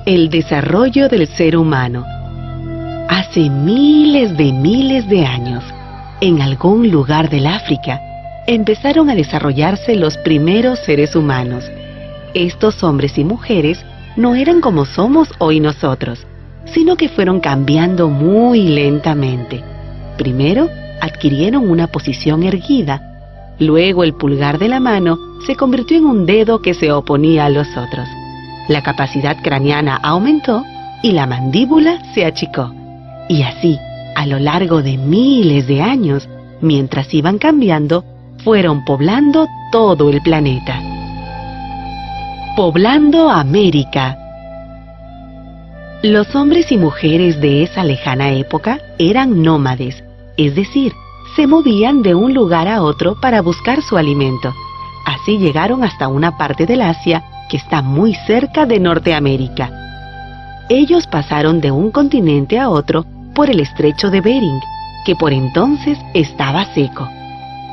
El desarrollo del ser humano. Hace miles de años, en algún lugar del África, empezaron a desarrollarse los primeros seres humanos. Estos hombres y mujeres no eran como somos hoy nosotros, sino que fueron cambiando muy lentamente. Primero, adquirieron una posición erguida. Luego el pulgar de la mano se convirtió en un dedo que se oponía a los otros. La capacidad craneana aumentó y la mandíbula se achicó. Y así, a lo largo de miles de años, mientras iban cambiando, fueron poblando todo el planeta. Poblando América. Los hombres y mujeres de esa lejana época eran nómades, es decir, se movían de un lugar a otro para buscar su alimento. Así llegaron hasta una parte del Asia que está muy cerca de Norteamérica. Ellos pasaron de un continente a otro por el estrecho de Bering, que por entonces estaba seco.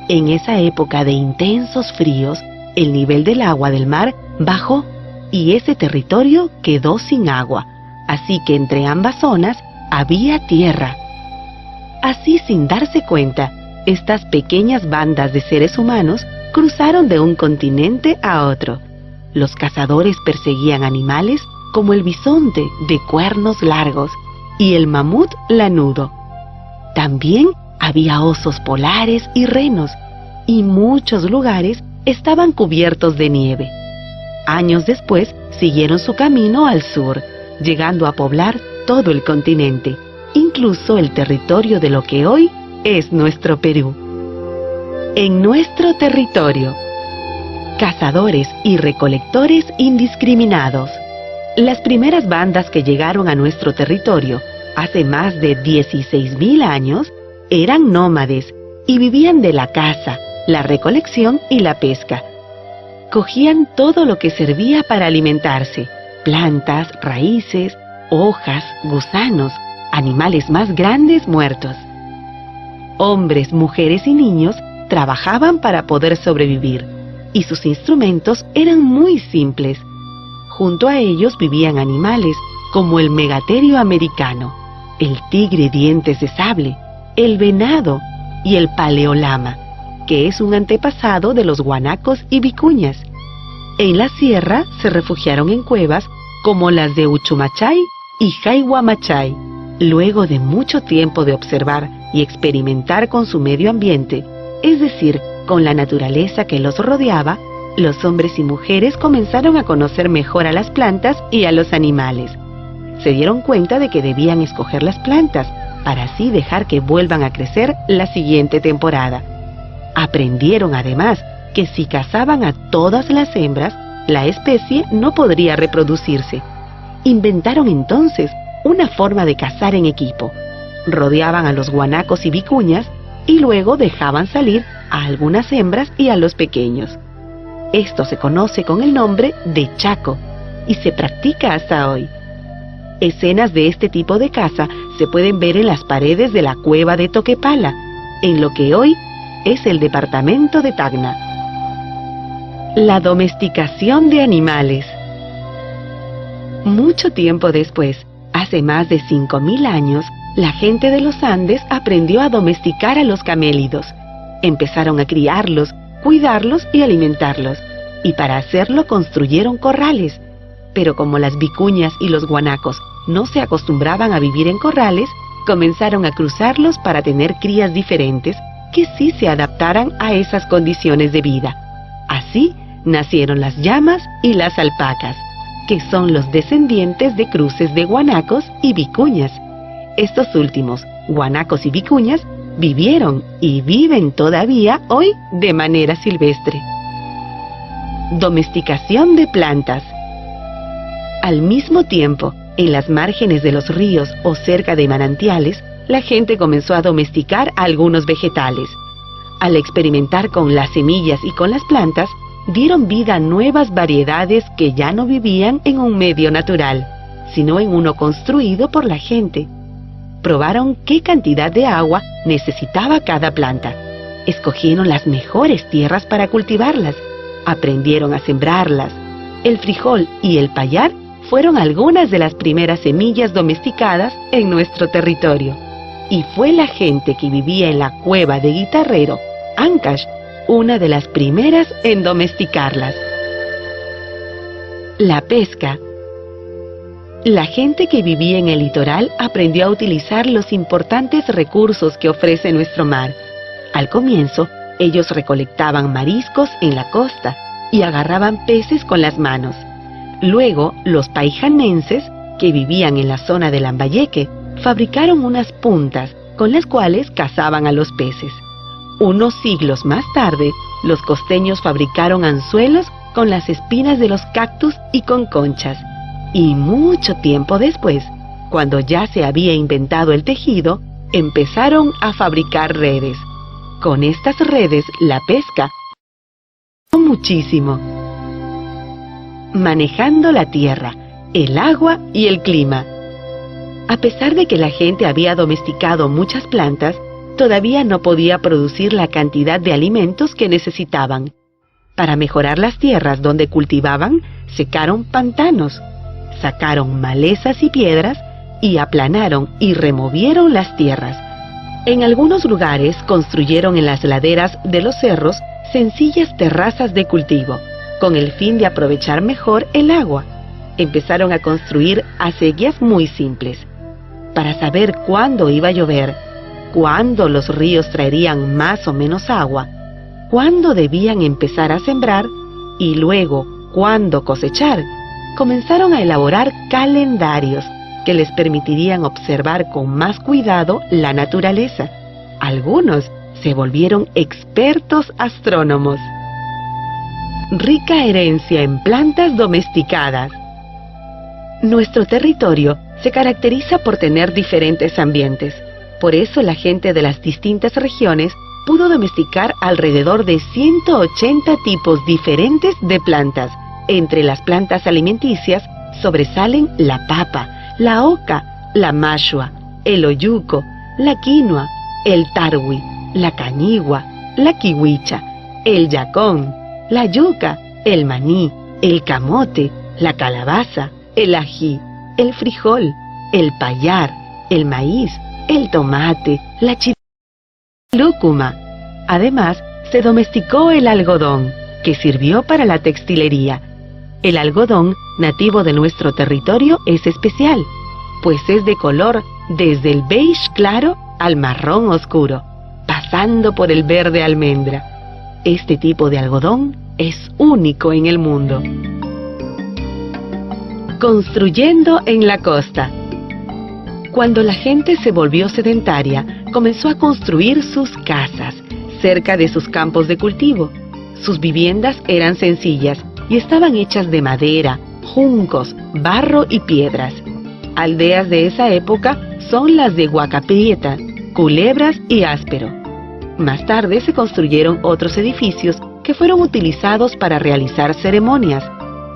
En esa época de intensos fríos, el nivel del agua del mar bajó y ese territorio quedó sin agua, así que entre ambas zonas había tierra. Así, sin darse cuenta, estas pequeñas bandas de seres humanos cruzaron de un continente a otro. Los cazadores perseguían animales como el bisonte de cuernos largos y el mamut lanudo. También había osos polares y renos, y muchos lugares estaban cubiertos de nieve. Años después siguieron su camino al sur, llegando a poblar todo el continente, incluso el territorio de lo que hoy es nuestro Perú. En nuestro territorio, cazadores y recolectores indiscriminados. Las primeras bandas que llegaron a nuestro territorio hace más de 16.000 años eran nómades y vivían de la caza, la recolección y la pesca. Cogían todo lo que servía para alimentarse: plantas, raíces, hojas, gusanos, animales más grandes muertos. Hombres, mujeres y niños trabajaban para poder sobrevivir, y sus instrumentos eran muy simples. Junto a ellos vivían animales como el megaterio americano, el tigre dientes de sable, el venado y el paleolama, que es un antepasado de los guanacos y vicuñas. En la sierra se refugiaron en cuevas como las de Uchumachay y Jayhuamachay. Luego de mucho tiempo de observar y experimentar con su medio ambiente, es decir, con la naturaleza que los rodeaba, los hombres y mujeres comenzaron a conocer mejor a las plantas y a los animales. Se dieron cuenta de que debían escoger las plantas para así dejar que vuelvan a crecer la siguiente temporada. Aprendieron además que si cazaban a todas las hembras, la especie no podría reproducirse. Inventaron entonces una forma de cazar en equipo. Rodeaban a los guanacos y vicuñas y luego dejaban salir a algunas hembras y a los pequeños. Esto se conoce con el nombre de chaco y se practica hasta hoy. Escenas de este tipo de caza se pueden ver en las paredes de la cueva de Toquepala, en lo que hoy es el departamento de Tacna. La domesticación de animales. Mucho tiempo después, hace más de 5.000 años, la gente de los Andes aprendió a domesticar a los camélidos. Empezaron a criarlos, cuidarlos y alimentarlos, y para hacerlo construyeron corrales. Pero como las vicuñas y los guanacos no se acostumbraban a vivir en corrales, comenzaron a cruzarlos para tener crías diferentes que sí se adaptaran a esas condiciones de vida. Así nacieron las llamas y las alpacas, que son los descendientes de cruces de guanacos y vicuñas. Estos últimos, guanacos y vicuñas, vivieron y viven todavía hoy de manera silvestre. Domesticación de plantas. Al mismo tiempo, en las márgenes de los ríos o cerca de manantiales, la gente comenzó a domesticar algunos vegetales. Al experimentar con las semillas y con las plantas, dieron vida a nuevas variedades que ya no vivían en un medio natural, sino en uno construido por la gente. Probaron qué cantidad de agua necesitaba cada planta. Escogieron las mejores tierras para cultivarlas. Aprendieron a sembrarlas. El frijol y el payar fueron algunas de las primeras semillas domesticadas en nuestro territorio. Y fue la gente que vivía en la cueva de Guitarrero, Ancash, una de las primeras en domesticarlas. La pesca. La gente que vivía en el litoral aprendió a utilizar los importantes recursos que ofrece nuestro mar. Al comienzo, ellos recolectaban mariscos en la costa y agarraban peces con las manos. Luego, los paijanenses, que vivían en la zona de Lambayeque, fabricaron unas puntas con las cuales cazaban a los peces. Unos siglos más tarde, los costeños fabricaron anzuelos con las espinas de los cactus y con conchas. Y mucho tiempo después, cuando ya se había inventado el tejido, empezaron a fabricar redes. Con estas redes, la pesca muchísimo. Manejando la tierra, el agua y el clima. A pesar de que la gente había domesticado muchas plantas, todavía no podía producir la cantidad de alimentos que necesitaban. Para mejorar las tierras donde cultivaban, secaron pantanos, sacaron malezas y piedras y aplanaron y removieron las tierras. En algunos lugares construyeron en las laderas de los cerros sencillas terrazas de cultivo, con el fin de aprovechar mejor el agua. Empezaron a construir acequias muy simples. Para saber cuándo iba a llover, cuándo los ríos traerían más o menos agua, cuándo debían empezar a sembrar y luego cuándo cosechar, comenzaron a elaborar calendarios que les permitirían observar con más cuidado la naturaleza. Algunos se volvieron expertos astrónomos. Rica herencia en plantas domesticadas. Nuestro territorio se caracteriza por tener diferentes ambientes. Por eso la gente de las distintas regiones pudo domesticar alrededor de 180 tipos diferentes de plantas. Entre las plantas alimenticias sobresalen la papa, la oca, la mashua, el oyuco, la quinoa, el tarwi, la cañigua, la kiwicha, el yacón, la yuca, el maní, el camote, la calabaza, el ají, el frijol, el payar, el maíz, el tomate, la lúcuma. Además, se domesticó el algodón, que sirvió para la textilería. El algodón, nativo de nuestro territorio, es especial, pues es de color desde el beige claro al marrón oscuro, pasando por el verde almendra. Este tipo de algodón es único en el mundo. Construyendo en la costa. Cuando la gente se volvió sedentaria, comenzó a construir sus casas cerca de sus campos de cultivo. Sus viviendas eran sencillas y estaban hechas de madera, juncos, barro y piedras. Aldeas de esa época son las de Huacaprieta, Culebras y Áspero. Más tarde se construyeron otros edificios que fueron utilizados para realizar ceremonias.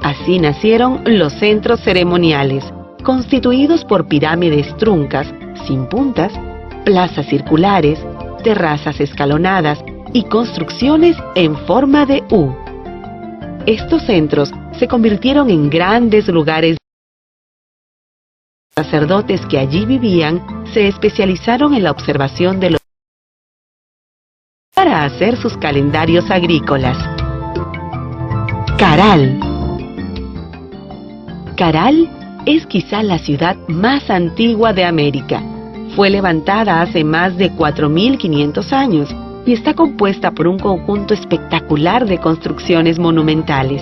Así nacieron los centros ceremoniales, constituidos por pirámides truncas, sin puntas, plazas circulares, terrazas escalonadas y construcciones en forma de U. Estos centros se convirtieron en grandes lugares. Los sacerdotes que allí vivían se especializaron en la observación de los para hacer sus calendarios agrícolas. Caral. Caral es quizá la ciudad más antigua de América. Fue levantada hace más de 4.500 años y está compuesta por un conjunto espectacular de construcciones monumentales.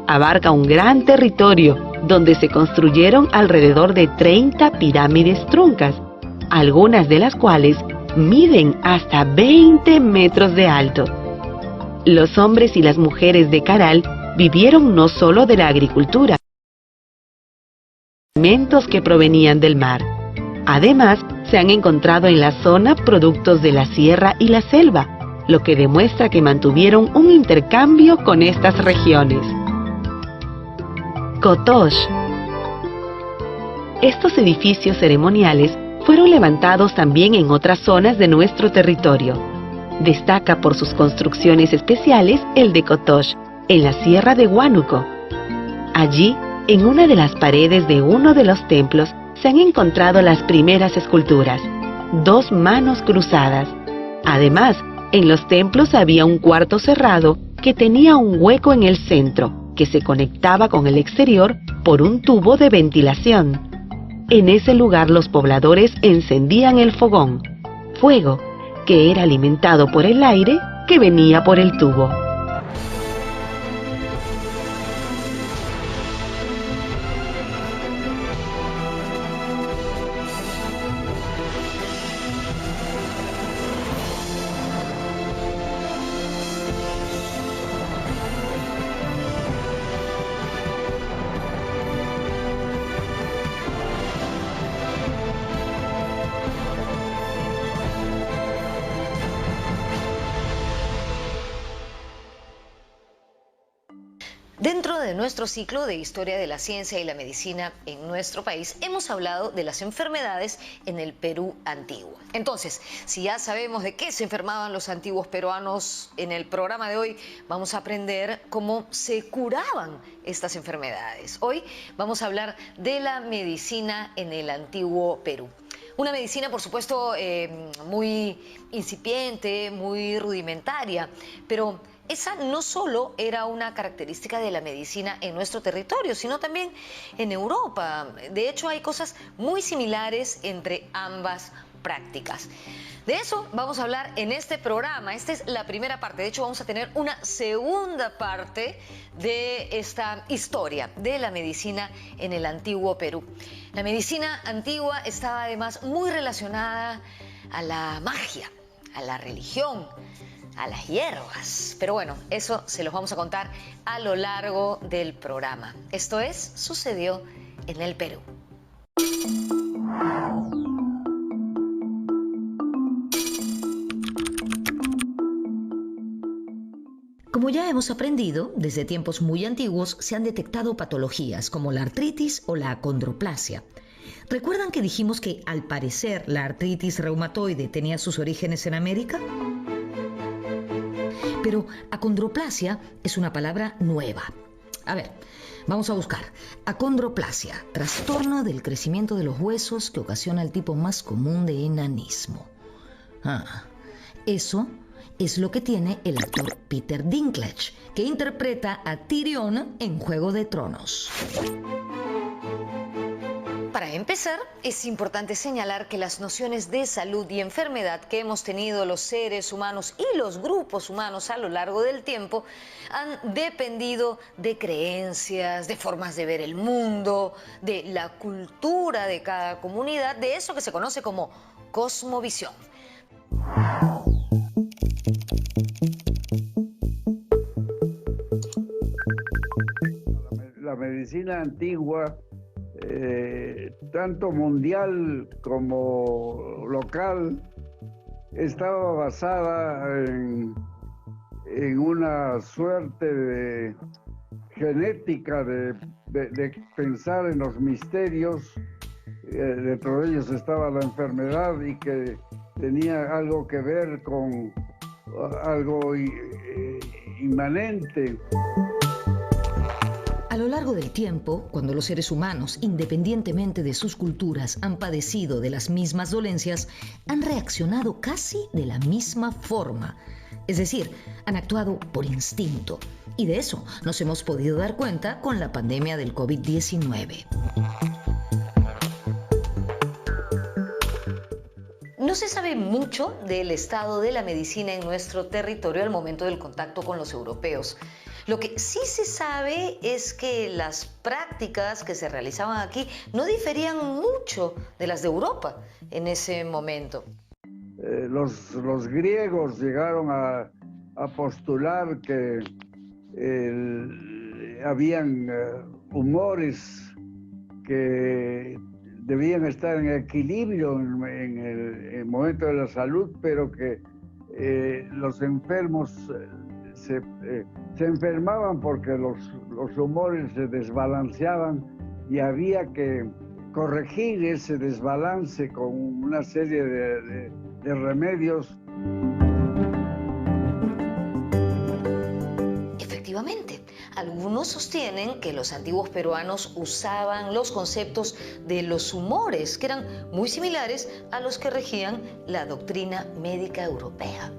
Abarca un gran territorio donde se construyeron alrededor de 30 pirámides truncas, algunas de las cuales miden hasta 20 metros de alto. Los hombres y las mujeres de Caral vivieron no solo de la agricultura, alimentos que provenían del mar. Además, se han encontrado en la zona productos de la sierra y la selva, lo que demuestra que mantuvieron un intercambio con estas regiones. Kotosh. Estos edificios ceremoniales fueron levantados también en otras zonas de nuestro territorio. Destaca por sus construcciones especiales el de Kotosh, en la sierra de Huánuco. Allí En una de las paredes de uno de los templos se han encontrado las primeras esculturas, 2 manos cruzadas. Además, en los templos había un cuarto cerrado que tenía un hueco en el centro, que se conectaba con el exterior por un tubo de ventilación. En ese lugar los pobladores encendían el fogón, fuego que era alimentado por el aire que venía por el tubo. Dentro de nuestro ciclo de Historia de la Ciencia y la Medicina en nuestro país, hemos hablado de las enfermedades en el Perú antiguo. Entonces, si ya sabemos de qué se enfermaban los antiguos peruanos, en el programa de hoy vamos a aprender cómo se curaban estas enfermedades. Hoy vamos a hablar de la medicina en el antiguo Perú. Una medicina, por supuesto, muy incipiente, muy rudimentaria, pero esa no solo era una característica de la medicina en nuestro territorio, sino también en Europa. De hecho, hay cosas muy similares entre ambas prácticas. De eso vamos a hablar en este programa. Esta es la primera parte. De hecho, vamos a tener una segunda parte de esta historia de la medicina en el antiguo Perú. La medicina antigua estaba además muy relacionada a la magia, a la religión, a las hierbas. Pero bueno, eso se los vamos a contar a lo largo del programa. Esto es Sucedió en el Perú. Como ya hemos aprendido, desde tiempos muy antiguos se han detectado patologías como la artritis o la acondroplasia. ¿Recuerdan que dijimos que al parecer la artritis reumatoide tenía sus orígenes en América? Pero acondroplasia es una palabra nueva. A ver, vamos a buscar. Acondroplasia, trastorno del crecimiento de los huesos que ocasiona el tipo más común de enanismo. Eso es lo que tiene el actor Peter Dinklage, que interpreta a Tyrion en Juego de Tronos. Para empezar, es importante señalar que las nociones de salud y enfermedad que hemos tenido los seres humanos y los grupos humanos a lo largo del tiempo han dependido de creencias, de formas de ver el mundo, de la cultura de cada comunidad, de eso que se conoce como cosmovisión. La medicina antigua, tanto mundial como local, estaba basada en una suerte de genética de pensar en los misterios. Dentro de ellos estaba la enfermedad y que tenía algo que ver con algo inmanente. A lo largo del tiempo, cuando los seres humanos, independientemente de sus culturas, han padecido de las mismas dolencias, han reaccionado casi de la misma forma. Es decir, han actuado por instinto. Y de eso nos hemos podido dar cuenta con la pandemia del COVID-19. No se sabe mucho del estado de la medicina en nuestro territorio al momento del contacto con los europeos. Lo que sí se sabe es que las prácticas que se realizaban aquí no diferían mucho de las de Europa en ese momento. Los griegos llegaron a postular que habían humores que debían estar en equilibrio en el momento de la salud, pero que los enfermos se enfermaban porque los humores se desbalanceaban y había que corregir ese desbalance con una serie de remedios. Efectivamente, Algunos sostienen que los antiguos peruanos usaban los conceptos de los humores, que eran muy similares a los que regían la doctrina médica europea.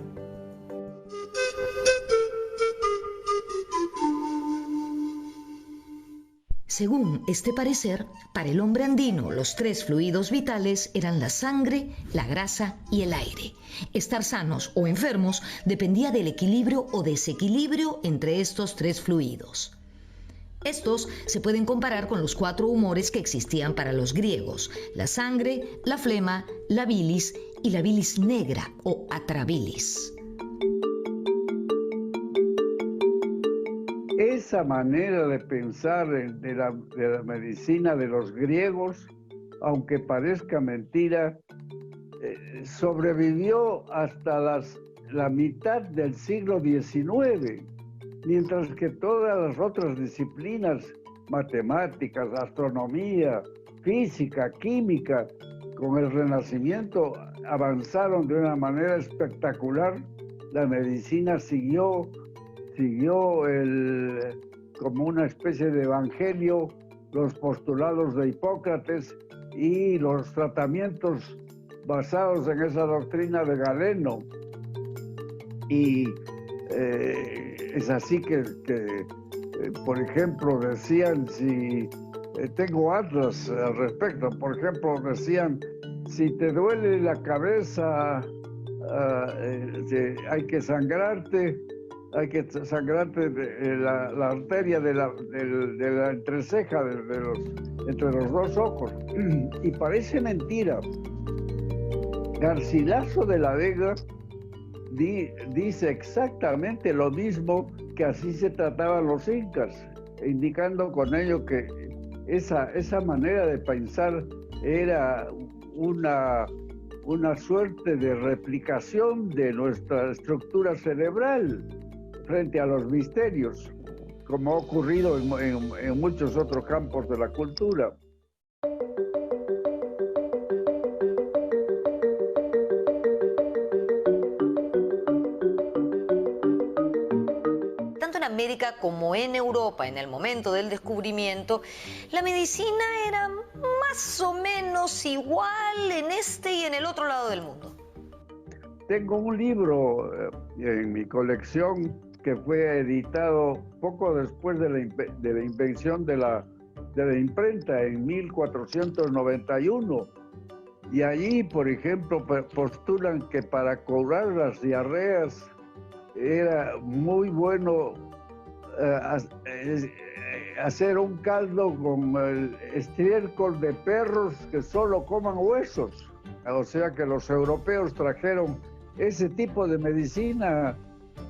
Según este parecer, para el hombre andino los tres fluidos vitales eran la sangre, la grasa y el aire. Estar sanos o enfermos dependía del equilibrio o desequilibrio entre estos tres fluidos. Estos se pueden comparar con los 4 humores que existían para los griegos: la sangre, la flema, la bilis y la bilis negra o atrabilis. Esa manera de pensar de la medicina de los griegos, aunque parezca mentira, sobrevivió hasta la mitad del siglo XIX, mientras que todas las otras disciplinas, matemáticas, astronomía, física, química, con el Renacimiento avanzaron de una manera espectacular. La medicina siguió como una especie de evangelio los postulados de Hipócrates y los tratamientos basados en esa doctrina de Galeno. Y es así que por ejemplo, decían, tengo atlas al respecto, por ejemplo, decían, si te duele la cabeza, hay que sangrarte la arteria de la entreceja, entre los dos ojos. Y parece mentira. Garcilaso de la Vega dice exactamente lo mismo, que así se trataban los incas, indicando con ello que esa manera de pensar era una suerte de replicación de nuestra estructura cerebral frente a los misterios, como ha ocurrido en muchos otros campos de la cultura. Tanto en América como en Europa, en el momento del descubrimiento, la medicina era más o menos igual en este y en el otro lado del mundo. Tengo un libro en mi colección que fue editado poco después de la invención de la imprenta en 1491. Y allí, por ejemplo, postulan que para curar las diarreas era muy bueno hacer un caldo con el estiércol de perros que solo coman huesos. O sea que los europeos trajeron ese tipo de medicina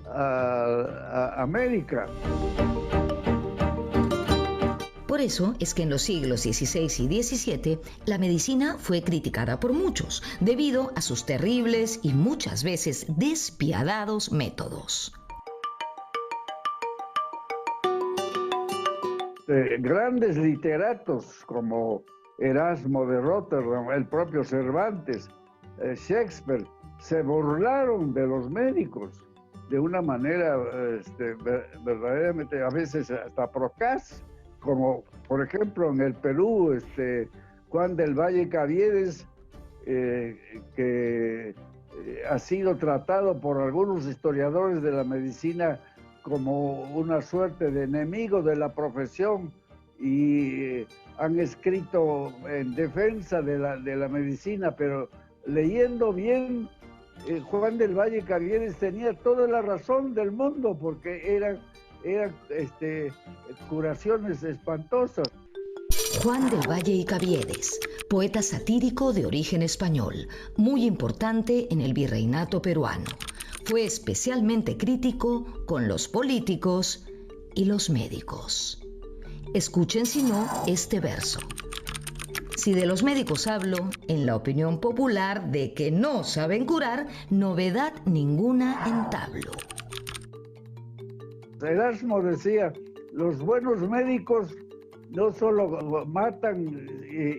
a América. Por eso es que en los siglos XVI y XVII la medicina fue criticada por muchos debido a sus terribles y muchas veces despiadados métodos. Grandes literatos como Erasmo de Rotterdam, el propio Cervantes, Shakespeare, se burlaron de los médicos de una manera verdaderamente, a veces hasta procaz, como por ejemplo en el Perú, Juan del Valle Caviedes, que ha sido tratado por algunos historiadores de la medicina como una suerte de enemigo de la profesión, y han escrito en defensa de la medicina, pero leyendo bien, Juan del Valle Caviedes tenía toda la razón del mundo, porque eran curaciones espantosas. Juan del Valle y Caviedes, poeta satírico de origen español, muy importante en el virreinato peruano. Fue especialmente crítico con los políticos y los médicos. Escuchen si no este verso. Si de los médicos hablo, en la opinión popular de que no saben curar, novedad ninguna entablo. Erasmo decía, los buenos médicos no solo matan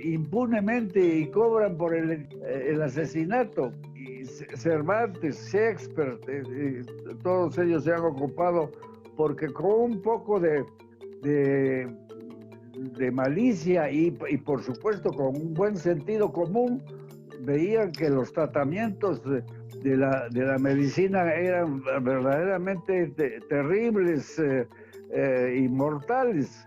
impunemente y cobran por el asesinato. Y Cervantes, Shakespeare, todos ellos se han ocupado porque con un poco de malicia y por supuesto con un buen sentido común, veían que los tratamientos de la medicina eran verdaderamente terribles y mortales.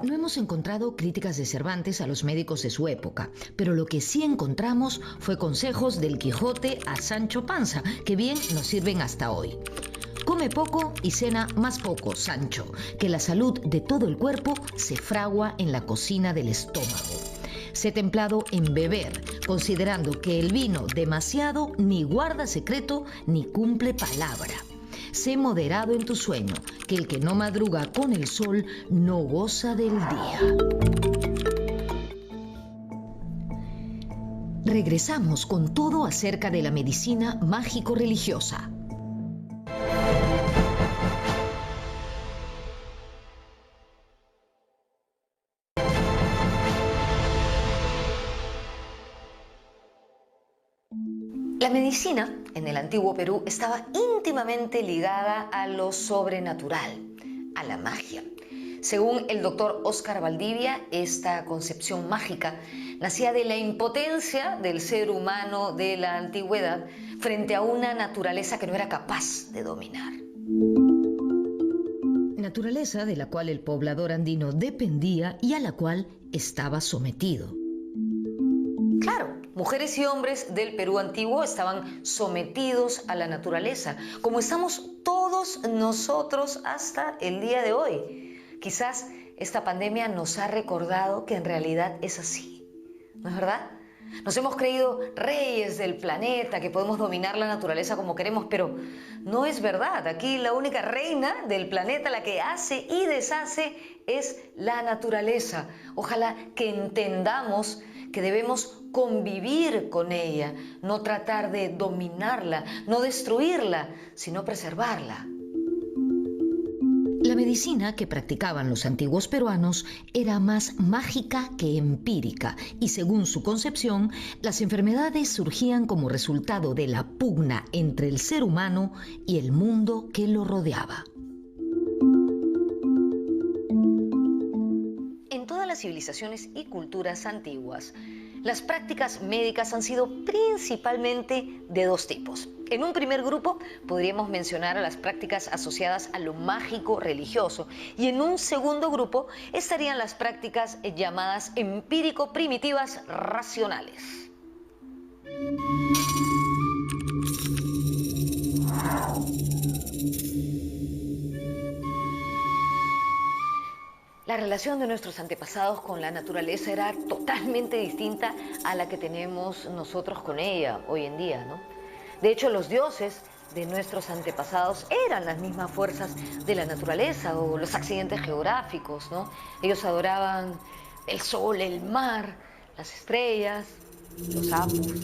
No hemos encontrado críticas de Cervantes a los médicos de su época, pero lo que sí encontramos fue consejos del Quijote a Sancho Panza, que bien nos sirven hasta hoy. Come poco y cena más poco, Sancho, que la salud de todo el cuerpo se fragua en la cocina del estómago. Sé templado en beber, considerando que el vino demasiado ni guarda secreto ni cumple palabra. Sé moderado en tu sueño, que el que no madruga con el sol no goza del día. Regresamos con todo acerca de la medicina mágico-religiosa. La medicina en el antiguo Perú estaba íntimamente ligada a lo sobrenatural, a la magia. Según el doctor Óscar Valdivia, esta concepción mágica nacía de la impotencia del ser humano de la antigüedad frente a una naturaleza que no era capaz de dominar. Naturaleza de la cual el poblador andino dependía y a la cual estaba sometido. Claro, mujeres y hombres del Perú antiguo estaban sometidos a la naturaleza, como estamos todos nosotros hasta el día de hoy. Quizás esta pandemia nos ha recordado que en realidad es así, ¿no es verdad? Nos hemos creído reyes del planeta, que podemos dominar la naturaleza como queremos, pero no es verdad. Aquí la única reina del planeta, la que hace y deshace, es la naturaleza. Ojalá que entendamos que debemos convivir con ella, no tratar de dominarla, no destruirla, sino preservarla. La medicina que practicaban los antiguos peruanos era más mágica que empírica y según su concepción, las enfermedades surgían como resultado de la pugna entre el ser humano y el mundo que lo rodeaba. En todas las civilizaciones y culturas antiguas, las prácticas médicas han sido principalmente de dos tipos. En un primer grupo podríamos mencionar a las prácticas asociadas a lo mágico religioso y en un segundo grupo estarían las prácticas llamadas empírico-primitivas racionales. La relación de nuestros antepasados con la naturaleza era totalmente distinta a la que tenemos nosotros con ella hoy en día, ¿no? De hecho, los dioses de nuestros antepasados eran las mismas fuerzas de la naturaleza o los accidentes geográficos, ¿no? Ellos adoraban el sol, el mar, las estrellas, los sapos.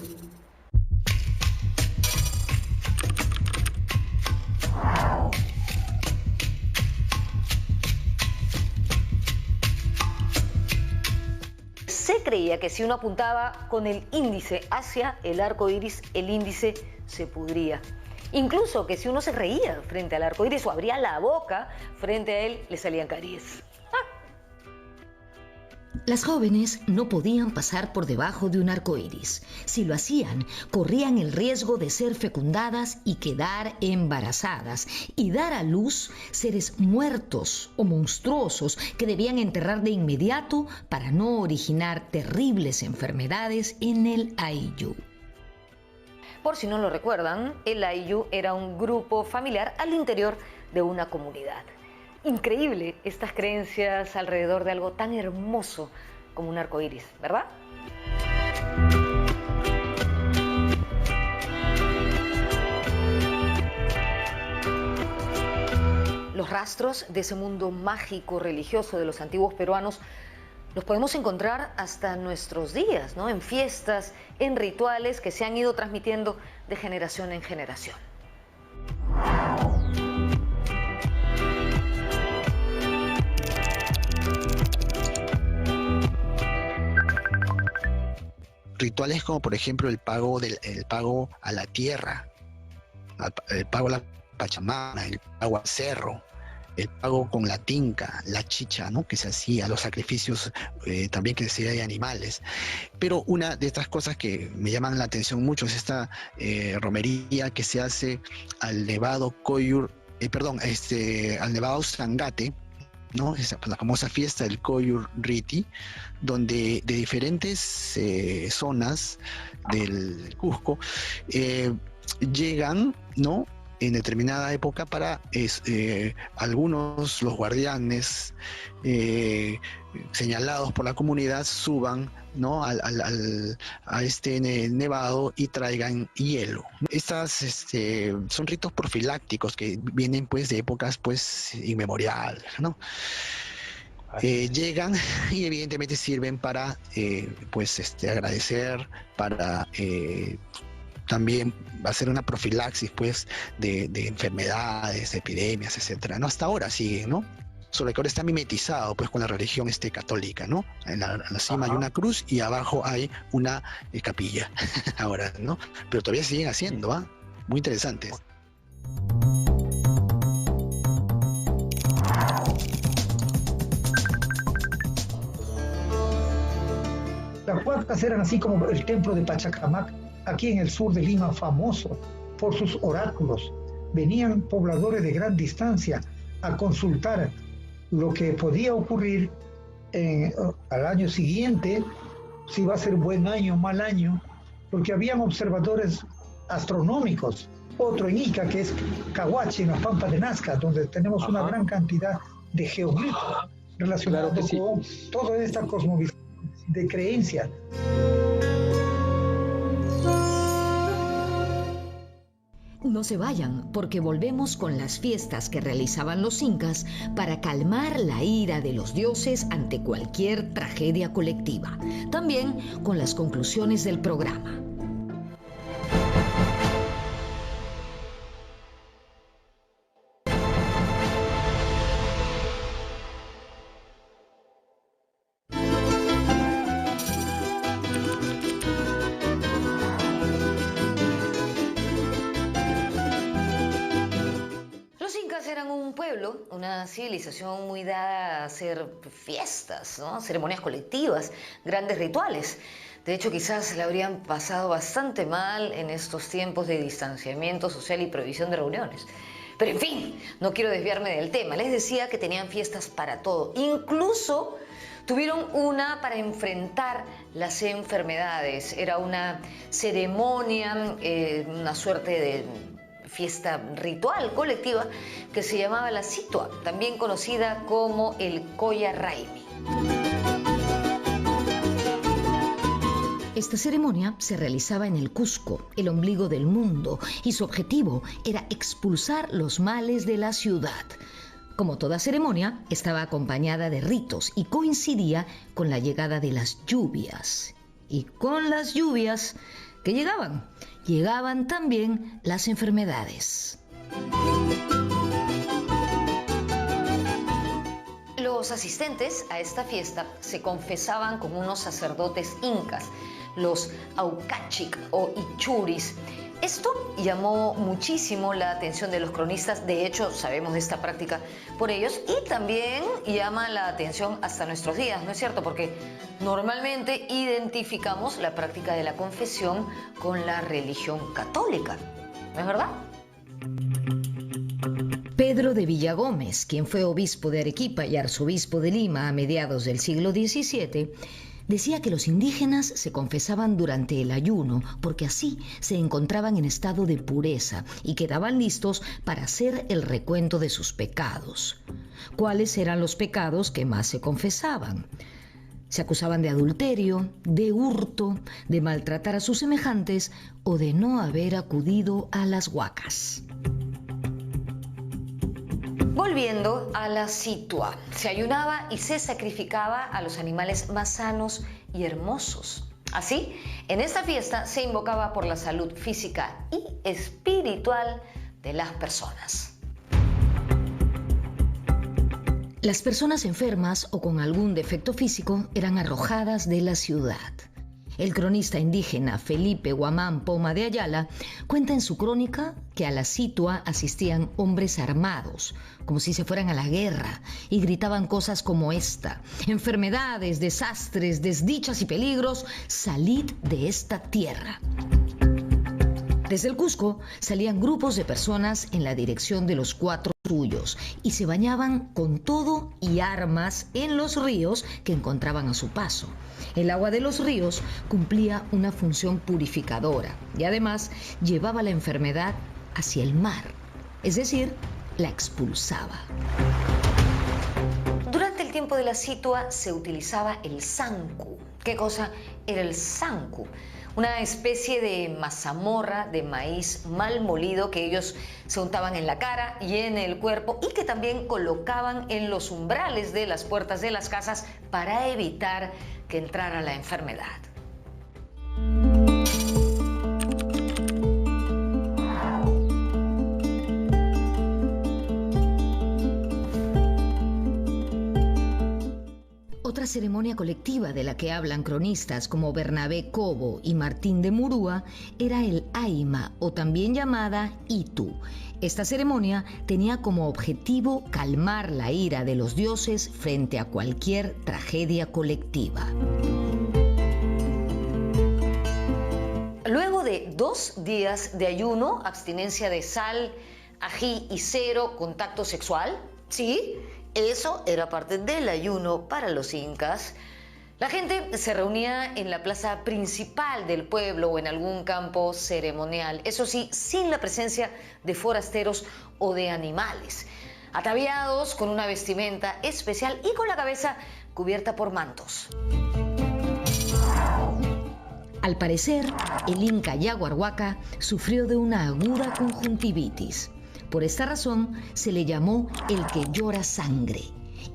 Se creía que si uno apuntaba con el índice hacia el arco iris, el índice se pudría. Incluso que si uno se reía frente al arco iris o abría la boca frente a él, le salían caries. Las jóvenes no podían pasar por debajo de un arco iris. Si lo hacían, corrían el riesgo de ser fecundadas y quedar embarazadas y dar a luz seres muertos o monstruosos que debían enterrar de inmediato para no originar terribles enfermedades en el Ayllu. Por si no lo recuerdan, el Ayllu era un grupo familiar al interior de una comunidad. Increíble estas creencias alrededor de algo tan hermoso como un arco iris, ¿verdad? Los rastros de ese mundo mágico religioso de los antiguos peruanos los podemos encontrar hasta nuestros días, ¿no? En fiestas, en rituales que se han ido transmitiendo de generación en generación. rituales como por ejemplo el pago a la tierra, el pago a la Pachamama, el pago al cerro, el pago con la tinca, la chicha, ¿no?, que se hacía, los sacrificios también que se hacía de animales. Pero una de estas cosas que me llaman la atención mucho es esta romería que se hace al nevado al nevado Sangate, ¿no? Es la famosa fiesta del Koyur Riti, donde de diferentes zonas del Cusco llegan, ¿no?, en determinada época para algunos, los guardianes señalados por la comunidad, suban, ¿no?, a este nevado y traigan hielo. Estas son ritos profilácticos que vienen pues de épocas pues inmemoriales, ¿no? Llegan y evidentemente sirven para agradecer, para también hacer una profilaxis pues de enfermedades, de epidemias, etcétera, ¿no? Hasta ahora sigue, ¿no? Solo que ahora está mimetizado pues con la religión católica, ¿no? En la cima hay una cruz y abajo hay una capilla ahora, ¿no? Pero todavía siguen haciendo, ¿ah? Muy interesante. Las huacas eran así como el templo de Pachacamac, aquí en el sur de Lima, famoso por sus oráculos. Venían pobladores de gran distancia a consultar lo que podía ocurrir al año siguiente, si va a ser buen año o mal año, porque habían observadores astronómicos. Otro en Ica, que es Cahuachi, en la Pampa de Nazca, donde tenemos una gran cantidad de geoglifos relacionados con toda esta cosmovisión de creencia. No se vayan, porque volvemos con las fiestas que realizaban los incas para calmar la ira de los dioses ante cualquier tragedia colectiva. También con las conclusiones del programa. Una civilización muy dada a hacer fiestas, ¿no?, ceremonias colectivas, grandes rituales. De hecho, quizás le habrían pasado bastante mal en estos tiempos de distanciamiento social y prohibición de reuniones. Pero en fin, no quiero desviarme del tema. Les decía que tenían fiestas para todo. Incluso tuvieron una para enfrentar las enfermedades. Era una ceremonia, una suerte de fiesta ritual colectiva que se llamaba la Situa, también conocida como el Coya Raimi. Esta ceremonia se realizaba en el Cusco, el ombligo del mundo, y su objetivo era expulsar los males de la ciudad. Como toda ceremonia, estaba acompañada de ritos y coincidía con la llegada de las lluvias. Y con las lluvias que llegaban también las enfermedades. Los asistentes a esta fiesta se confesaban con unos sacerdotes incas, los aucachic o ichuris. Esto llamó muchísimo la atención de los cronistas. De hecho, sabemos de esta práctica por ellos, y también llama la atención hasta nuestros días, ¿no es cierto? Porque normalmente identificamos la práctica de la confesión con la religión católica, ¿no es verdad? Pedro de Villagómez, quien fue obispo de Arequipa y arzobispo de Lima a mediados del siglo XVII, decía que los indígenas se confesaban durante el ayuno porque así se encontraban en estado de pureza y quedaban listos para hacer el recuento de sus pecados. ¿Cuáles eran los pecados que más se confesaban? Se acusaban de adulterio, de hurto, de maltratar a sus semejantes o de no haber acudido a las huacas. Volviendo a la Situa, se ayunaba y se sacrificaba a los animales más sanos y hermosos. Así, en esta fiesta se invocaba por la salud física y espiritual de las personas. Las personas enfermas o con algún defecto físico eran arrojadas de la ciudad. El cronista indígena Felipe Guamán Poma de Ayala cuenta en su crónica que a la situa asistían hombres armados, como si se fueran a la guerra, y gritaban cosas como esta: enfermedades, desastres, desdichas y peligros, salid de esta tierra. Desde el Cusco salían grupos de personas en la dirección de los 4 suyos y se bañaban con todo y armas en los ríos que encontraban a su paso. El agua de los ríos cumplía una función purificadora y además llevaba la enfermedad hacia el mar, es decir, la expulsaba. Durante el tiempo de la situa se utilizaba el sanku. ¿Qué cosa era el sanku? Una especie de mazamorra de maíz mal molido que ellos se untaban en la cara y en el cuerpo y que también colocaban en los umbrales de las puertas de las casas para evitar que entrara la enfermedad. Otra ceremonia colectiva de la que hablan cronistas como Bernabé Cobo y Martín de Murúa era el Aima, o también llamada Itu. Esta ceremonia tenía como objetivo calmar la ira de los dioses frente a cualquier tragedia colectiva. Luego de 2 días de ayuno, abstinencia de sal, ají y 0 contacto sexual, sí, eso era parte del ayuno para los incas. La gente se reunía en la plaza principal del pueblo o en algún campo ceremonial, eso sí, sin la presencia de forasteros o de animales, ataviados con una vestimenta especial y con la cabeza cubierta por mantos. Al parecer, el inca Yaguarhuaca sufrió de una aguda conjuntivitis. Por esta razón se le llamó el que llora sangre.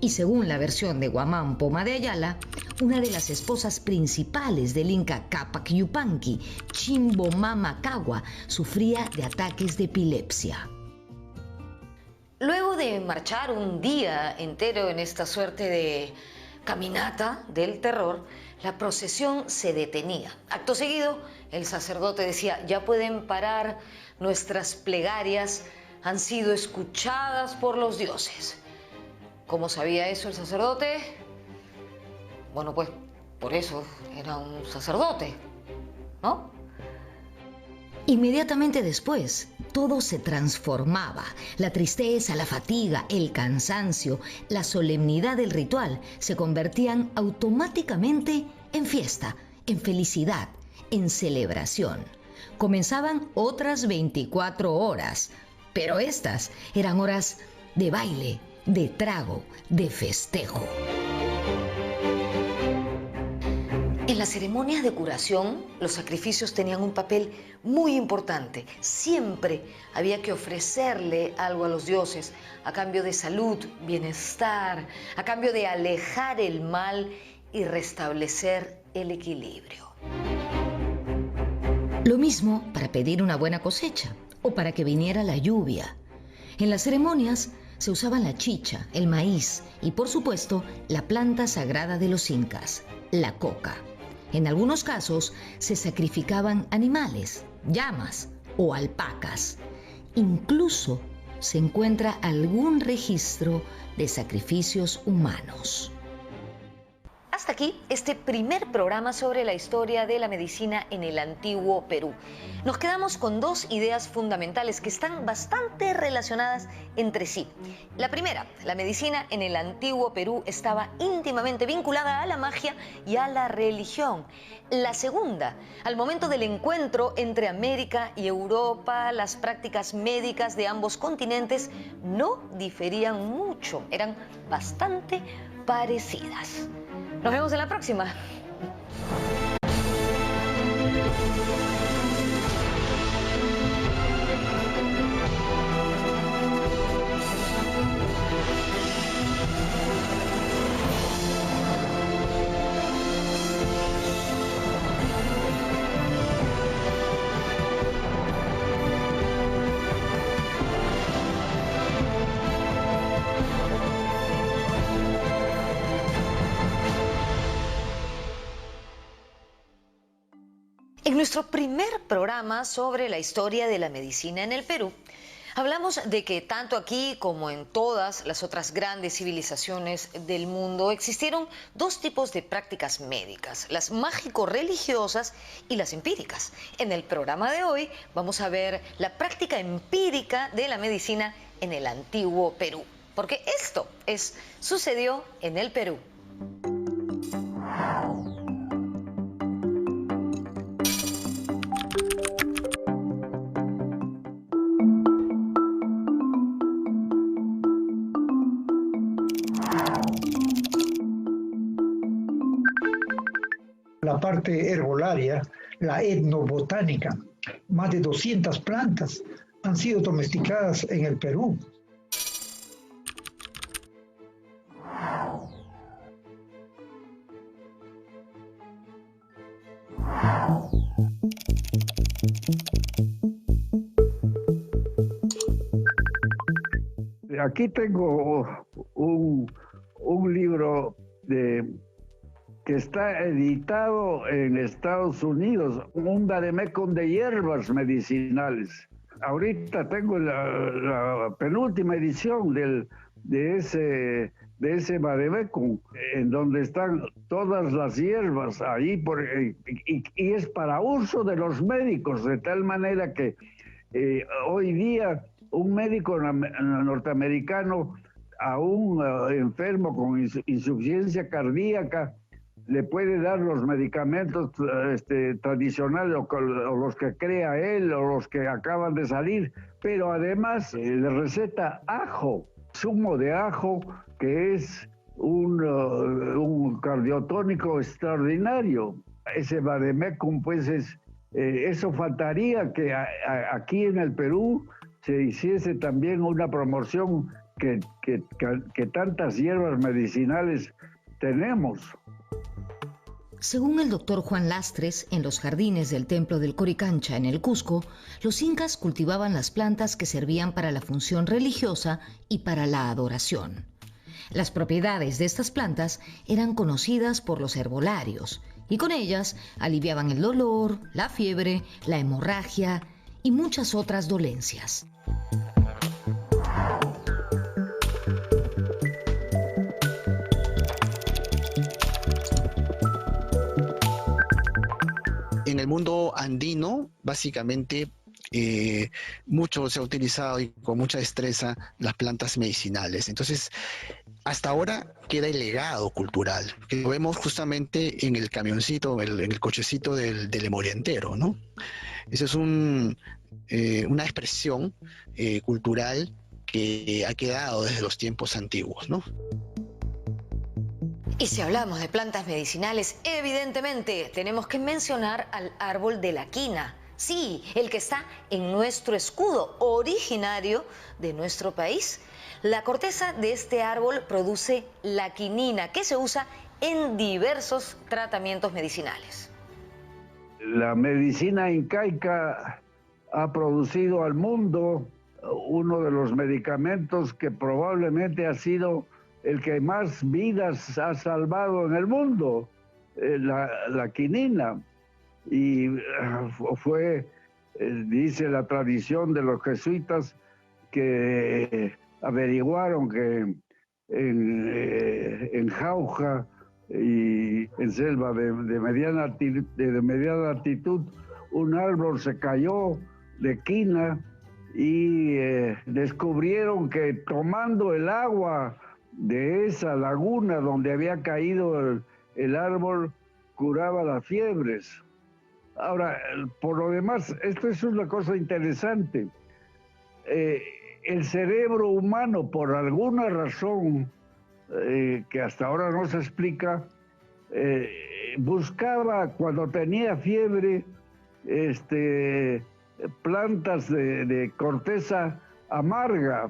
Y según la versión de Guamán Poma de Ayala, una de las esposas principales del inca Cápac Yupanqui, Chimbo Mama Cagua, sufría de ataques de epilepsia. Luego de marchar un día entero en esta suerte de caminata del terror, la procesión se detenía. Acto seguido, el sacerdote decía: ya pueden parar, nuestras plegarias han sido escuchadas por los dioses. ¿Cómo sabía eso el sacerdote? Bueno, pues por eso era un sacerdote, ¿no? Inmediatamente después, todo se transformaba. La tristeza, la fatiga, el cansancio, la solemnidad del ritual se convertían automáticamente en fiesta, en felicidad, en celebración. Comenzaban otras 24 horas, pero estas eran horas de baile, de trago, de festejo. En las ceremonias de curación, los sacrificios tenían un papel muy importante. Siempre había que ofrecerle algo a los dioses a cambio de salud, bienestar, a cambio de alejar el mal y restablecer el equilibrio. Lo mismo para pedir una buena cosecha o para que viniera la lluvia. En las ceremonias se usaban la chicha, el maíz y, por supuesto, la planta sagrada de los incas, la coca. En algunos casos se sacrificaban animales, llamas o alpacas. Incluso se encuentra algún registro de sacrificios humanos. Hasta aquí este primer programa sobre la historia de la medicina en el antiguo Perú. Nos quedamos con 2 ideas fundamentales que están bastante relacionadas entre sí. La primera, la medicina en el antiguo Perú estaba íntimamente vinculada a la magia y a la religión. La segunda, al momento del encuentro entre América y Europa, las prácticas médicas de ambos continentes no diferían mucho, eran bastante parecidas. Nos vemos en la próxima. En nuestro primer programa sobre la historia de la medicina en el Perú, hablamos de que tanto aquí como en todas las otras grandes civilizaciones del mundo existieron dos tipos de prácticas médicas, las mágico-religiosas y las empíricas. En el programa de hoy vamos a ver la práctica empírica de la medicina en el antiguo Perú, porque esto sucedió en el Perú. La parte herbolaria, la etnobotánica, más de 200 plantas han sido domesticadas en el Perú. Aquí tengo un libro que está editado en Estados Unidos, un vademecum de hierbas medicinales. Ahorita tengo la penúltima edición de ese vademecum, en donde están todas las hierbas ahí, y es para uso de los médicos, de tal manera que hoy día un médico norteamericano a un enfermo con insuficiencia cardíaca le puede dar los medicamentos tradicionales o los que crea él o los que acaban de salir, pero además le receta ajo, zumo de ajo, que es un cardiotónico extraordinario. Ese vademecum, pues eso faltaría que aquí en el Perú se hiciese también una promoción que tantas hierbas medicinales tenemos. Según el doctor Juan Lastres, en los jardines del templo del Coricancha en el Cusco, los incas cultivaban las plantas que servían para la función religiosa y para la adoración. Las propiedades de estas plantas eran conocidas por los herbolarios y con ellas aliviaban el dolor, la fiebre, la hemorragia y muchas otras dolencias. En el mundo andino, básicamente, mucho se ha utilizado y con mucha destreza las plantas medicinales. Entonces, hasta ahora queda el legado cultural, que lo vemos justamente en el camioncito, en el cochecito del emolientero, ¿no? Eso es una expresión cultural que ha quedado desde los tiempos antiguos, ¿no? Y si hablamos de plantas medicinales, evidentemente tenemos que mencionar al árbol de la quina. Sí, el que está en nuestro escudo, originario de nuestro país. La corteza de este árbol produce la quinina, que se usa en diversos tratamientos medicinales. La medicina incaica ha producido al mundo uno de los medicamentos que probablemente ha sido el que más vidas ha salvado en el mundo, la quinina. Y dice la tradición de los jesuitas, que averiguaron que en Jauja y en selva de mediana altitud, un árbol se cayó de quina y descubrieron que tomando el agua de esa laguna donde había caído el árbol, curaba las fiebres. Ahora, por lo demás, esto es una cosa interesante. El cerebro humano, por alguna razón que hasta ahora no se explica, buscaba cuando tenía fiebre plantas de corteza amarga.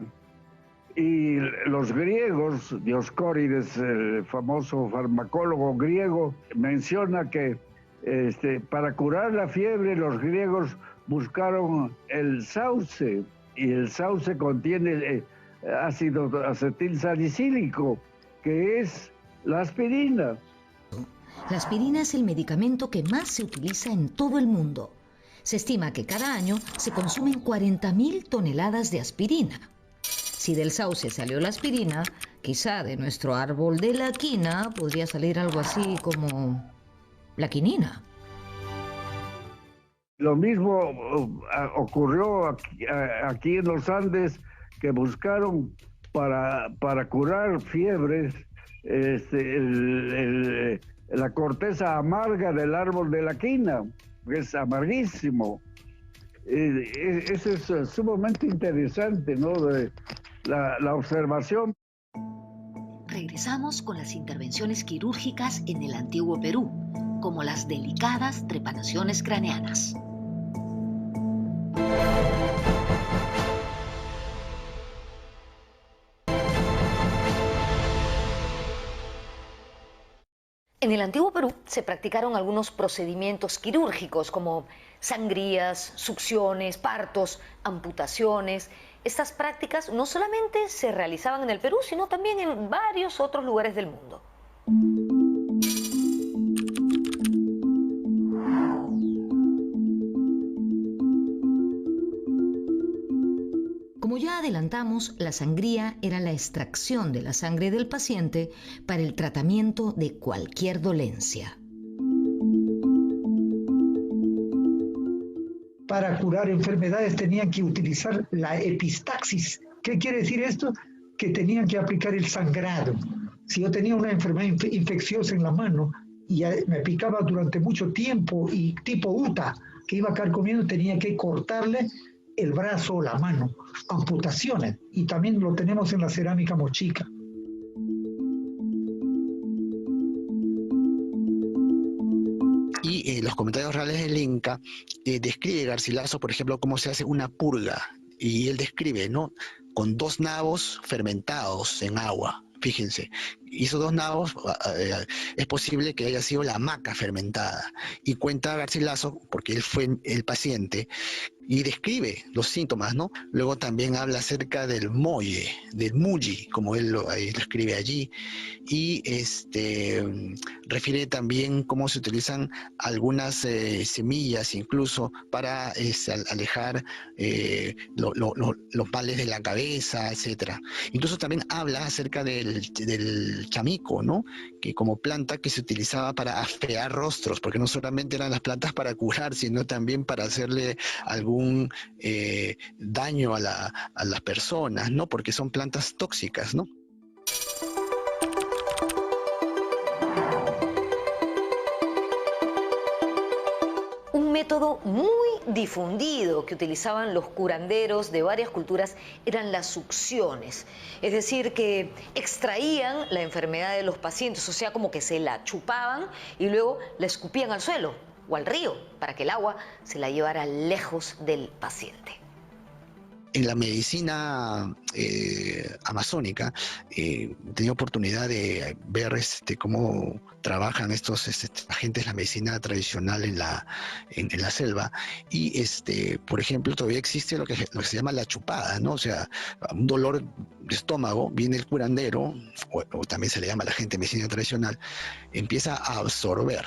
Y los griegos, Dioscórides, el famoso farmacólogo griego, menciona que para curar la fiebre los griegos buscaron el sauce, y el sauce contiene ácido acetilsalicílico, que es la aspirina. La aspirina es el medicamento que más se utiliza en todo el mundo. Se estima que cada año se consumen 40.000 toneladas de aspirina. Si del sauce salió la aspirina, quizá de nuestro árbol de la quina podría salir algo así como la quinina. Lo mismo ocurrió aquí en los Andes, que buscaron para curar fiebres la corteza amarga del árbol de la quina, que es amarguísimo. Eso es sumamente interesante, ¿no? La observación. Regresamos con las intervenciones quirúrgicas en el antiguo Perú, como las delicadas trepanaciones craneanas. En el antiguo Perú se practicaron algunos procedimientos quirúrgicos como sangrías, succiones, partos, amputaciones. Estas prácticas no solamente se realizaban en el Perú, sino también en varios otros lugares del mundo. Como ya adelantamos, la sangría era la extracción de la sangre del paciente para el tratamiento de cualquier dolencia. Para curar enfermedades tenían que utilizar la epistaxis. ¿Qué quiere decir esto? Que tenían que aplicar el sangrado. Si yo tenía una enfermedad infecciosa en la mano y me picaba durante mucho tiempo y tipo UTA, que iba carcomiendo, tenía que cortarle el brazo o la mano, amputaciones, y también lo tenemos en la cerámica mochica. Y los comentarios reales del Inca describe Garcilaso, por ejemplo, cómo se hace una purga, y él describe, ¿no?, con 2 nabos fermentados en agua. Fíjense, esos 2 nabos es posible que haya sido la maca fermentada. Y cuenta Garcilaso, porque él fue el paciente, y describe los síntomas, ¿no? Luego también habla acerca del molle, del mulli, como él lo escribe allí, y refiere también cómo se utilizan algunas semillas incluso para alejar los males de la cabeza, etcétera. Incluso también habla acerca del chamico, ¿no?, que como planta que se utilizaba para afear rostros, porque no solamente eran las plantas para curar, sino también para hacerle algún daño a las personas, ¿no?, porque son plantas tóxicas, ¿no? Un método muy difundido que utilizaban los curanderos de varias culturas eran las succiones, es decir, que extraían la enfermedad de los pacientes, o sea, como que se la chupaban y luego la escupían al suelo o al río para que el agua se la llevara lejos del paciente. En la medicina amazónica he tenido oportunidad de ver cómo trabajan estos agentes de la medicina tradicional en la selva, y por ejemplo todavía existe lo que se llama la chupada, ¿no? O sea, un dolor de estómago, viene el curandero, o también se le llama a la gente de medicina tradicional, empieza a absorber,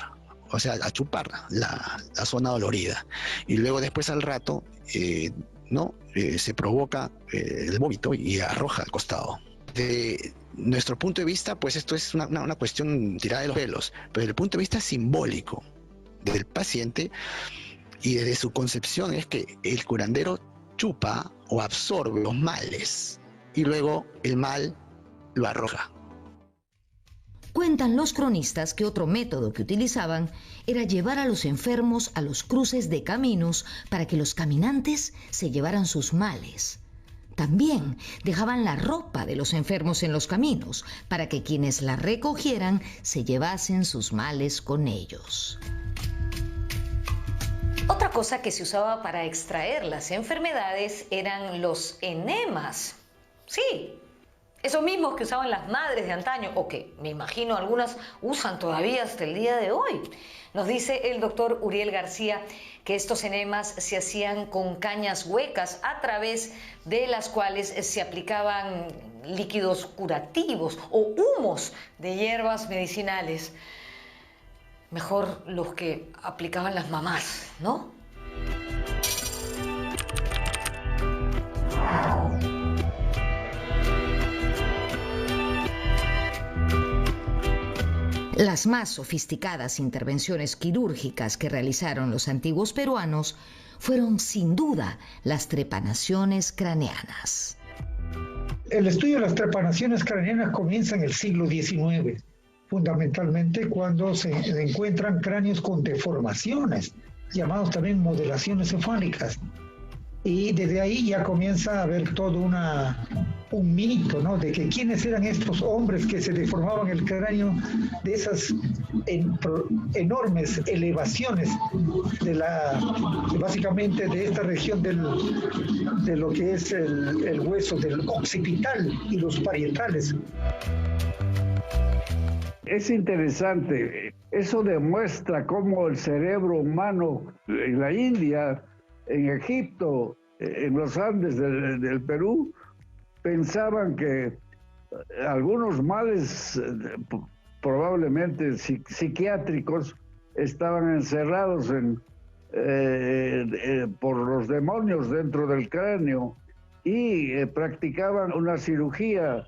o sea, a chupar la zona dolorida, y luego después al rato se provoca el vómito y arroja al costado. De nuestro punto de vista, pues esto es una cuestión tirada de los pelos, pero desde el punto de vista simbólico del paciente y desde su concepción es que el curandero chupa o absorbe los males y luego el mal lo arroja. Cuentan los cronistas que otro método que utilizaban era llevar a los enfermos a los cruces de caminos para que los caminantes se llevaran sus males. También dejaban la ropa de los enfermos en los caminos para que quienes la recogieran se llevasen sus males con ellos. Otra cosa que se usaba para extraer las enfermedades eran los enemas. Sí, esos mismos que usaban las madres de antaño, o que me imagino algunas usan todavía hasta el día de hoy. Nos dice el doctor Uriel García que estos enemas se hacían con cañas huecas a través de las cuales se aplicaban líquidos curativos o humos de hierbas medicinales. Mejor los que aplicaban las mamás, ¿no? Las más sofisticadas intervenciones quirúrgicas que realizaron los antiguos peruanos fueron sin duda las trepanaciones craneanas. El estudio de las trepanaciones craneanas comienza en el siglo XIX, fundamentalmente cuando se encuentran cráneos con deformaciones, llamados también modelaciones cefálicas. Y desde ahí ya comienza a haber todo un mito, ¿no?, de que quiénes eran estos hombres que se deformaban el cráneo de esas enormes elevaciones básicamente de esta región de lo que es el hueso del occipital y los parietales. Es interesante, eso demuestra cómo el cerebro humano en la India, en Egipto, en los Andes del Perú, pensaban que algunos males probablemente psiquiátricos estaban encerrados por los demonios dentro del cráneo y practicaban una cirugía,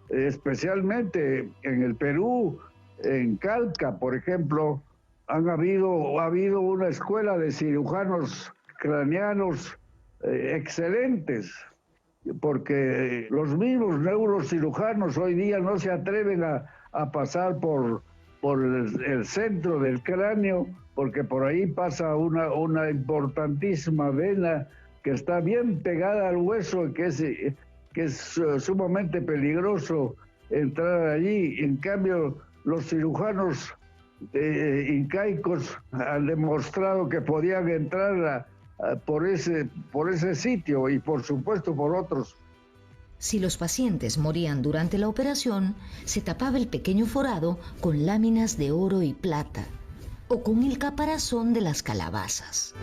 especialmente en el Perú, en Calca, por ejemplo. Ha habido una escuela de cirujanos craneanos excelentes, porque los mismos neurocirujanos hoy día no se atreven a pasar por el centro del cráneo, porque por ahí pasa una importantísima vena que está bien pegada al hueso, que es sumamente peligroso entrar allí. En cambio, los cirujanos incaicos han demostrado que podían entrar por ese sitio y por supuesto por otros. Si los pacientes morían durante la operación, se tapaba el pequeño forado con láminas de oro y plata o con el caparazón de las calabazas.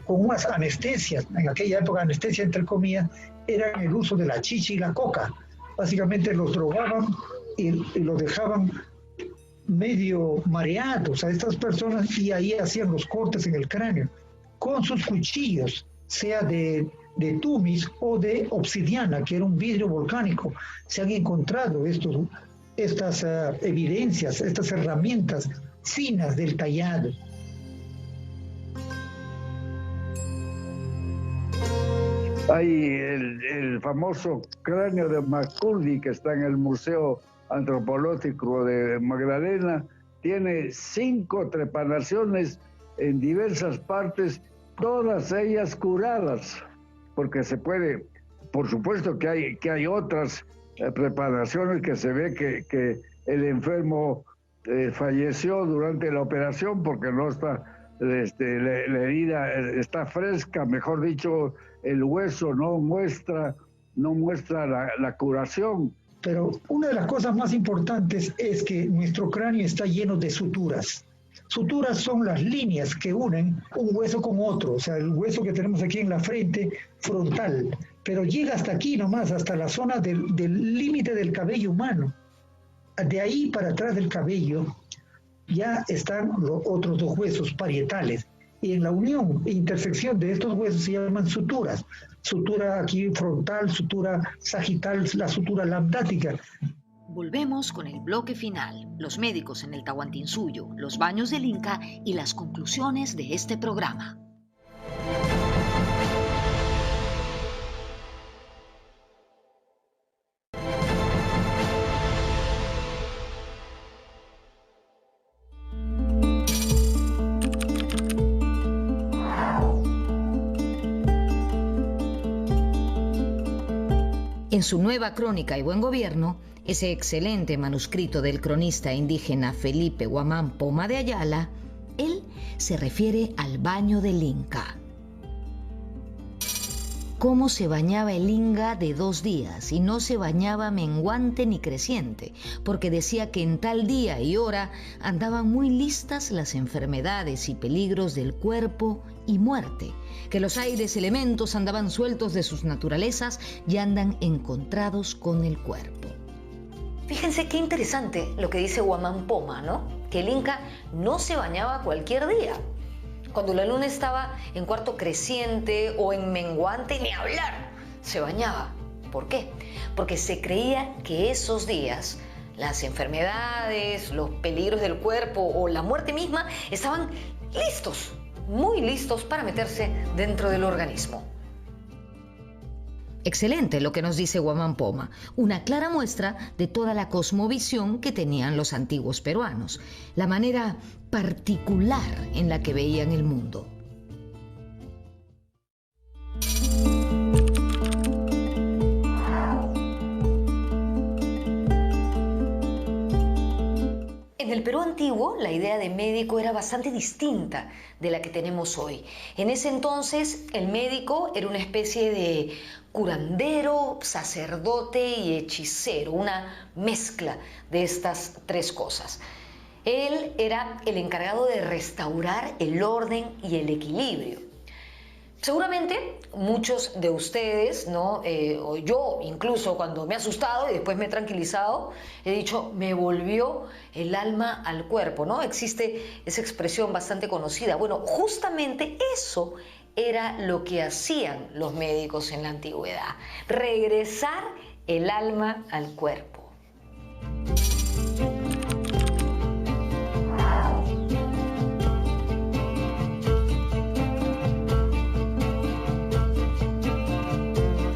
Con unas anestesias, en aquella época anestesia entre comillas, era el uso de la chicha y la coca. Básicamente los drogaban y los dejaban medio mareados a estas personas y ahí hacían los cortes en el cráneo con sus cuchillos, sea de tumis o de obsidiana, que era un vidrio volcánico. Se han encontrado estas evidencias, estas herramientas finas del tallado. Hay el famoso cráneo de Makurdi que está en el Museo Antropológico de Magdalena. Tiene 5 trepanaciones en diversas partes, todas ellas curadas, porque se puede, por supuesto que hay otras preparaciones que se ve que el enfermo falleció durante la operación porque no está, la herida está fresca, mejor dicho, el hueso no muestra la curación. Pero una de las cosas más importantes es que nuestro cráneo está lleno de suturas. Suturas son las líneas que unen un hueso con otro, o sea, el hueso que tenemos aquí en la frente frontal, pero llega hasta aquí nomás, hasta la zona del límite del cabello humano. De ahí para atrás del cabello ya están los otros 2 huesos parietales, y en la unión e intersección de estos huesos se llaman suturas. Sutura aquí frontal, sutura sagital, la sutura lambdática. Volvemos con el bloque final, los médicos en el Tahuantinsuyo, los baños del Inca y las conclusiones de este programa. En su nueva Crónica y Buen Gobierno, ese excelente manuscrito del cronista indígena Felipe Guamán Poma de Ayala, él se refiere al baño del Inca. Cómo se bañaba el Inca de 2 días y no se bañaba menguante ni creciente, porque decía que en tal día y hora andaban muy listas las enfermedades y peligros del cuerpo y muerte, que los aires elementos andaban sueltos de sus naturalezas y andan encontrados con el cuerpo. Fíjense qué interesante lo que dice Guamán Poma, ¿no? que el Inca no se bañaba cualquier día. Cuando la luna estaba en cuarto creciente o en menguante, ni hablar, se bañaba. ¿Por qué? Porque se creía que esos días las enfermedades, los peligros del cuerpo o la muerte misma estaban listos, muy listos para meterse dentro del organismo. Excelente lo que nos dice Guamán Poma, una clara muestra de toda la cosmovisión que tenían los antiguos peruanos, la manera particular en la que veían el mundo. En el Perú antiguo, la idea de médico era bastante distinta de la que tenemos hoy. En ese entonces, el médico era una especie de curandero, sacerdote y hechicero, una mezcla de estas tres cosas. Él era el encargado de restaurar el orden y el equilibrio. Seguramente muchos de ustedes, ¿no? O yo incluso, cuando me he asustado y después me he tranquilizado, he dicho, me volvió el alma al cuerpo, ¿no? Existe esa expresión bastante conocida. Bueno, justamente eso era lo que hacían los médicos en la antigüedad, regresar el alma al cuerpo.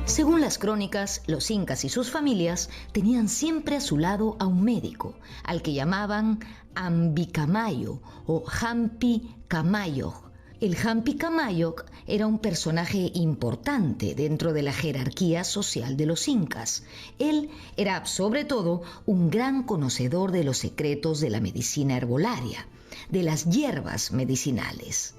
Según las crónicas, los incas y sus familias tenían siempre a su lado a un médico, al que llamaban Ambicamayo o Hampi Camayo. El Hampi Camayo era un personaje importante dentro de la jerarquía social de los incas. Él era, sobre todo, un gran conocedor de los secretos de la medicina herbolaria, de las hierbas medicinales.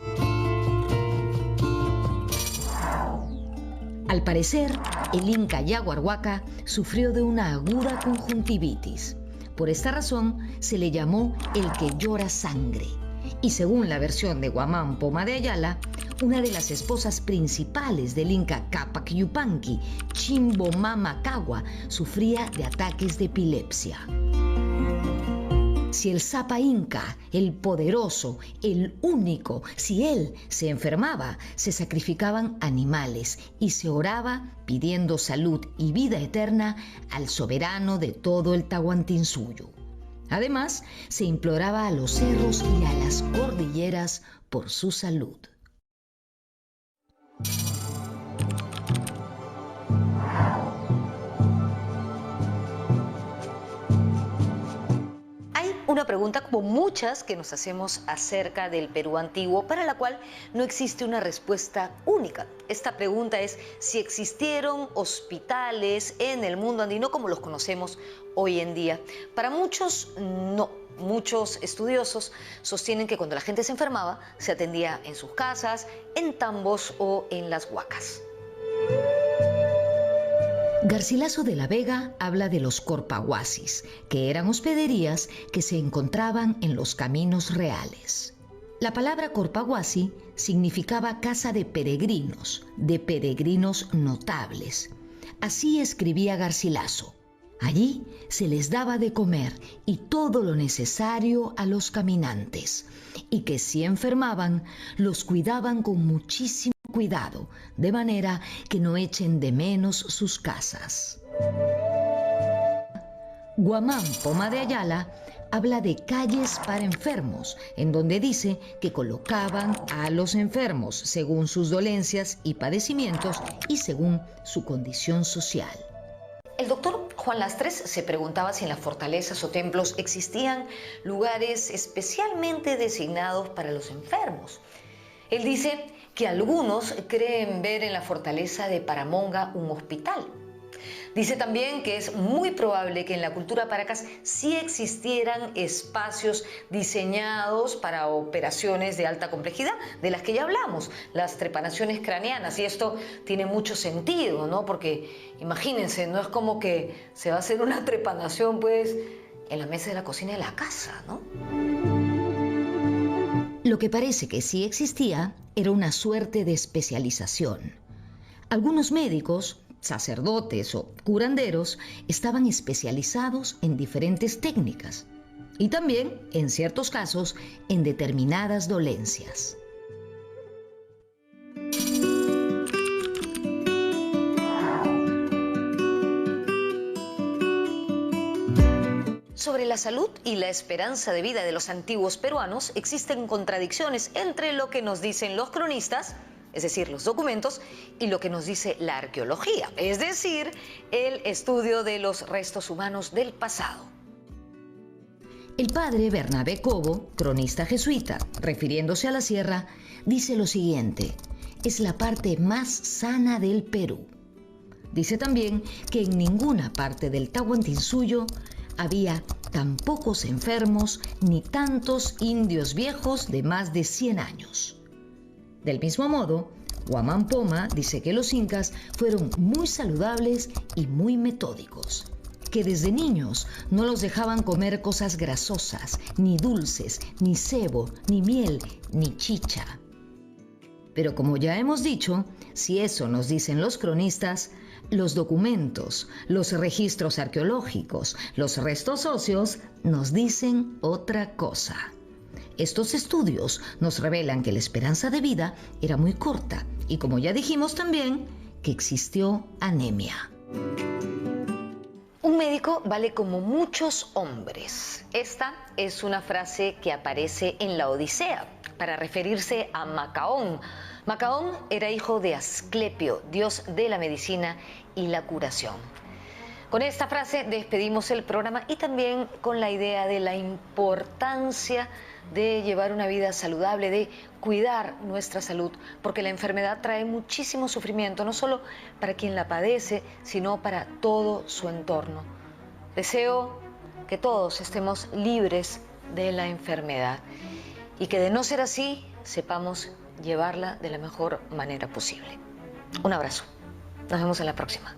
Al parecer, el Inca Yaguarhuaca sufrió de una aguda conjuntivitis. Por esta razón, se le llamó el que llora sangre. Y según la versión de Guamán Poma de Ayala, una de las esposas principales del Inca Cápac Yupanqui, Chimbomama-Cagua, sufría de ataques de epilepsia. Si el Sapa Inca, el poderoso, el único, si él se enfermaba, se sacrificaban animales y se oraba pidiendo salud y vida eterna al soberano de todo el Tahuantinsuyo. Además, se imploraba a los cerros y a las cordilleras por su salud. Una pregunta como muchas que nos hacemos acerca del Perú antiguo, para la cual no existe una respuesta única. Esta pregunta es si existieron hospitales en el mundo andino como los conocemos hoy en día. Para muchos, no. Muchos estudiosos sostienen que cuando la gente se enfermaba, se atendía en sus casas, en tambos o en las huacas. Garcilaso de la Vega habla de los corpahuasis, que eran hospederías que se encontraban en los caminos reales. La palabra corpahuasi significaba casa de peregrinos notables. Así escribía Garcilaso. Allí se les daba de comer y todo lo necesario a los caminantes, y que si enfermaban, los cuidaban con muchísimo cuidado, de manera que no echen de menos sus casas. Guamán Poma de Ayala habla de calles para enfermos, en donde dice que colocaban a los enfermos según sus dolencias y padecimientos y según su condición social. El doctor Juan Lastres se preguntaba si en las fortalezas o templos existían lugares especialmente designados para los enfermos. Él dice que algunos creen ver en la fortaleza de Paramonga un hospital. Dice también que es muy probable que en la cultura Paracas sí existieran espacios diseñados para operaciones de alta complejidad, de las que ya hablamos, las trepanaciones craneanas. Y esto tiene mucho sentido, ¿no? Porque imagínense, no es como que se va a hacer una trepanación, pues, en la mesa de la cocina de la casa, ¿no? Lo que parece que sí existía era una suerte de especialización. Algunos médicos, sacerdotes o curanderos estaban especializados en diferentes técnicas. y también, en ciertos casos, en determinadas dolencias. Sobre la salud y la esperanza de vida de los antiguos peruanos existen contradicciones entre lo que nos dicen los cronistas, es decir, los documentos, y lo que nos dice la arqueología, es decir, el estudio de los restos humanos del pasado. El padre Bernabé Cobo, cronista jesuita, refiriéndose a la sierra, dice lo siguiente: es la parte más sana del Perú. Dice también que en ninguna parte del Tahuantinsuyo había tan pocos enfermos ni tantos indios viejos de más de 100 años. Del mismo modo, Guamán Poma dice que los incas fueron muy saludables y muy metódicos, que desde niños no los dejaban comer cosas grasosas, ni dulces, ni cebo, ni miel, ni chicha. Pero como ya hemos dicho, si eso nos dicen los cronistas, los documentos, los registros arqueológicos, los restos óseos nos dicen otra cosa. Estos estudios nos revelan que la esperanza de vida era muy corta y, como ya dijimos también, que existió anemia. Un médico vale como muchos hombres. Esta es una frase que aparece en la Odisea para referirse a Macaón. Macaón era hijo de Asclepio, dios de la medicina y la curación. Con esta frase despedimos el programa y también con la idea de la importancia de llevar una vida saludable, de cuidar nuestra salud, porque la enfermedad trae muchísimo sufrimiento, no solo para quien la padece, sino para todo su entorno. Deseo que todos estemos libres de la enfermedad y que, de no ser así, sepamos llevarla de la mejor manera posible. Un abrazo. Nos vemos en la próxima.